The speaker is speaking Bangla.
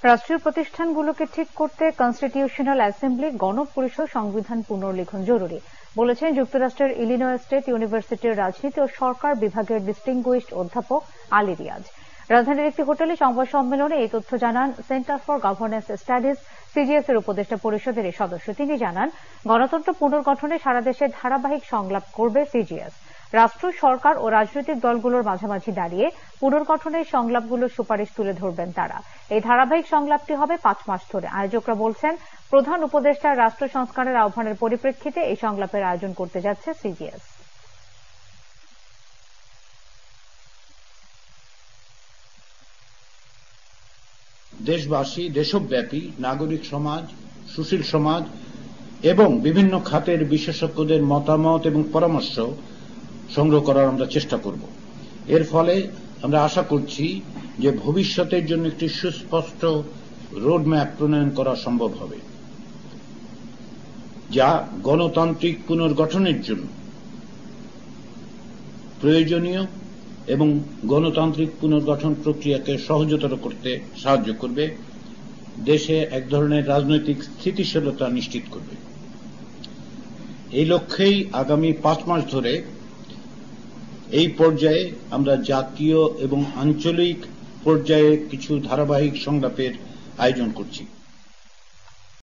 রাষ্ট্রীয় প্রতিষ্ঠানগুলোকে ঠিক করতে কনস্টিটিউশনাল অ্যাসেম্বলি গণপরিষদ সংবিধান পুনর্লিখন জরুরি বলেছেন যুক্তরাষ্ট্রের ইলিনয় স্টেট ইউনিভার্সিটির রাজনীতি ও সরকার বিভাগের ডিস্টিংগুইশড অধ্যাপক আলী রিয়াজ। রাজধানীর একটি হোটেলে সংবাদ সম্মেলনে এই তথ্য জানান centre for governance studies CGS এর উপদেষ্টা পরিষদের এই সদস্য। তিনি জানান, গণতন্ত্র পুনর্গঠনে সারা দেশে ধারাবাহিক সংলাপ করবে সিজিএস। রাষ্ট্র, সরকার ও রাজনৈতিক দলগুলোর মাঝামাঝি দাঁড়িয়ে পুনর্গঠনের সংলাপগুলোর সুপারিশ তুলে ধরবেন তারা। এই ধারাবাহিক সংলাপটি হবে 5 মাস ধরে। আয়োজকরা বলছেন, প্রধান উপদেষ্টার রাষ্ট্র সংস্কারের আহ্বানের পরিপ্রেক্ষিতে এই সংলাপের আয়োজন করতে যাচ্ছে সিজিএস। দেশবাসী, দেশব্যাপী নাগরিক সমাজ, সুশীল সমাজ এবং বিভিন্ন খাতের বিশেষজ্ঞদের মতামত এবং পরামর্শ সংগ্রহ করার আমরা চেষ্টা করব। এর ফলে আমরা আশা করছি যে ভবিষ্যতের জন্য একটি সুস্পষ্ট রোডম্যাপ প্রণয়ন করা সম্ভব হবে, যা গণতান্ত্রিক পুনর্গঠনের জন্য প্রয়োজনীয় এবং গণতান্ত্রিক পুনর্গঠন প্রক্রিয়াকে সহজতর করতে সাহায্য করবে, দেশে এক ধরনের রাজনৈতিক স্থিতিশীলতা নিশ্চিত করবে। এই লক্ষ্যেই আগামী 5 মাস ধরে এই পর্যায়ে আমরা জাতীয় এবং আঞ্চলিক পর্যায়ে কিছু ধারাবাহিক সংলাপের আয়োজন করছি।